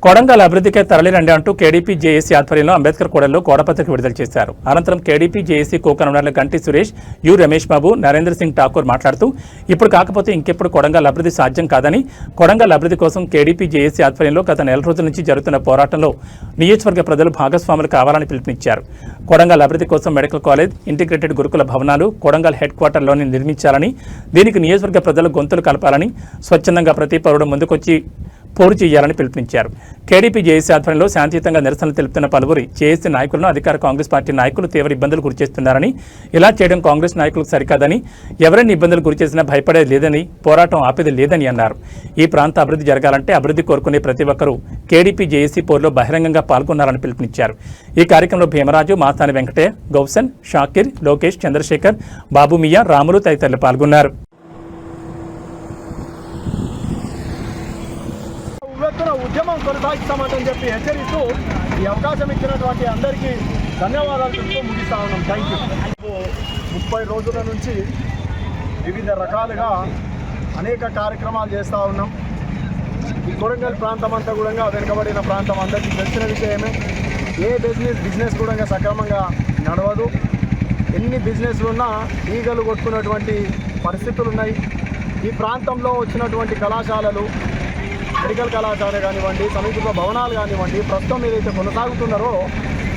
కొడంగల్ అభివృద్ధికే తరలిరండి అంటూ KDP JAC ఆధ్వర్యంలో అంబేద్కర్ కూడలిలో గోడపత్రిక విడుదల చేశారు. అనంతరం కేడీపీ జేఏసీ కో-కన్వీనర్లు గంటి సురేష్, యు రమేష్ బాబు, నరేంద్ర సింగ్ ఠాకూర్ మాట్లాడుతూ ఇప్పుడు కాకపోతే ఇంకెప్పుడు కొడంగల్ అభివృద్ధి సాధ్యం కాదని, కొడంగల్ అభివృద్ధి కోసం కేడీపీ జేఏసీ ఆధ్వర్యంలో గత నెల రోజుల నుంచి జరుగుతున్న పోరాటంలో నియోజకవర్గ ప్రజలు భాగస్వాములు కావాలని పిలుపునిచ్చారు. కొడంగల్ అభివృద్ధి కోసం మెడికల్ కాలేజ్, ఇంటిగ్రేటెడ్ గురుకుల భవనాలు కొడంగల్ హెడ్ క్వార్టర్లోని నిర్మించాలని, దీనికి నియోజకవర్గ ప్రజలు గొంతులు కలపాలని, స్వచ్ఛందంగా ప్రతి పౌరుడు ముందుకొచ్చి పోరు చేయాలని పిలుపునిచ్చారు. కేడీపీ జేఏసీ ఆధ్వర్యంలో శాంతియుతంగా నిరసనలు తెలుపుతున్న పలువురు జేఏసీ నాయకులను అధికార కాంగ్రెస్ పార్టీ నాయకులు తీవ్ర ఇబ్బందులు గురిచేస్తున్నారని, ఇలా చేయడం కాంగ్రెస్ నాయకులకు సరికాదని, ఎవరైనా ఇబ్బందులు గురిచేసినా భయపడేది లేదని, పోరాటం ఆపేది లేదని అన్నారు. ఈ ప్రాంత అభివృద్ధి జరగాలంటే అభివృద్ధి కోరుకునే ప్రతి ఒక్కరూ కేడీపీ జేఏసీ పోరులో బహిరంగంగా పాల్గొన్నారని పిలుపునిచ్చారు. ఈ కార్యక్రమంలో భీమరాజు, మాసాని వెంకటే, గౌసన్, షాకిర్, లోకేష్, చంద్రశేఖర్, బాబు మియా, రాములు తదితరులు పాల్గొన్నారు. ఉద్యమం కొనసాగిస్తామని చెప్పి హెచ్చరిస్తూ ఈ అవకాశం ఇచ్చినటువంటి అందరికీ ధన్యవాదాలు చెప్తూ ముగిస్తా ఉన్నాం. Thank you. 30 రోజుల నుంచి వివిధ రకాలుగా అనేక కార్యక్రమాలు చేస్తూ ఉన్నాం. ఈ కొడంగల్ ప్రాంతం అంతా కూడా వెనుకబడిన ప్రాంతం, అందరికీ తెలిసిన విషయమే. ఏ బిజినెస్ కూడా సక్రమంగా నడవదు. ఎన్ని బిజినెస్లు ఉన్నా ఈగలు కొట్టుకున్నటువంటి పరిస్థితులు ఉన్నాయి. ఈ ప్రాంతంలో వచ్చినటువంటి కళాశాలలు, మెడికల్ కళాశాల కానివ్వండి, సమీకృత భవనాలు కానివ్వండి, ప్రస్తుతం ఏదైతే కొనసాగుతున్నారో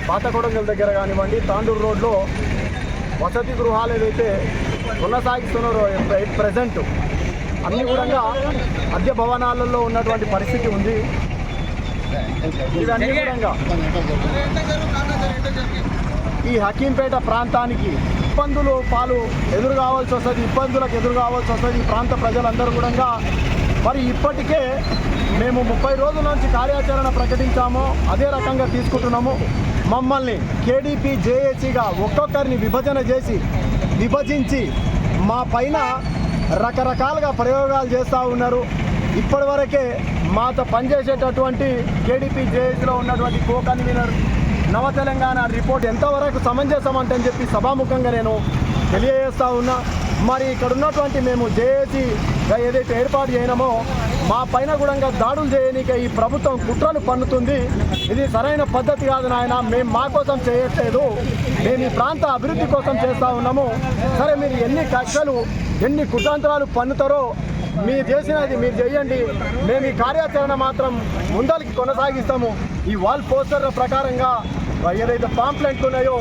పాత కొడంగల్ దగ్గర కానివ్వండి, తాండూరు రోడ్లో వసతి గృహాలు ఏదైతే కొనసాగిస్తున్నారో ప్రజెంట్ అన్ని కూడా అద్దె భవనాలలో ఉన్నటువంటి పరిస్థితి ఉంది. ఇవన్నీ కూడా ఈ హకీంపేట ప్రాంతానికి ఇబ్బందులకు ఎదురు కావాల్సి వస్తుంది. ఈ ప్రాంత ప్రజలందరూ కూడా మరి ఇప్పటికే మేము 30 రోజుల నుంచి కార్యాచరణ ప్రకటించాము, అదే రకంగా తీసుకుంటున్నాము. మమ్మల్ని కేడీపీ జేఏసీగా ఒక్కొక్కరిని విభజించి మా పైన రకరకాలుగా ప్రయోగాలు చేస్తూ ఉన్నారు. ఇప్పటివరకే మాతో పనిచేసేటటువంటి కేడీపీ జేఏసీలో ఉన్నటువంటి కో-కన్వీనర్ నవ తెలంగాణ రిపోర్ట్ ఎంతవరకు సమంజసం అని చెప్పి సభాముఖంగా నేను తెలియజేస్తూ ఉన్నా. మరి ఇక్కడ ఉన్నటువంటి మేము జేఏసీగా ఏదైతే ఏర్పాటు చేయనామో మా పైన కూడా దాడులు చేయనీకే ఈ ప్రభుత్వం కుట్రలు పన్నుతుంది. ఇది సరైన పద్ధతి కాదు నాయన. మేము మా కోసం చేయట్లేదు, మేము ఈ ప్రాంత అభివృద్ధి కోసం చేస్తూ ఉన్నాము. సరే, మీరు ఎన్ని కక్షలు ఎన్ని కుటాంతరాలు పన్నుతారో మీరు చేసినది మీరు చేయండి, మేము ఈ కార్యాచరణ మాత్రం ముందరికి కొనసాగిస్తాము. ఈ వాల్ పోస్టర్ల ప్రకారంగా ఏదైతే పాంప్లెంట్లు ఉన్నాయో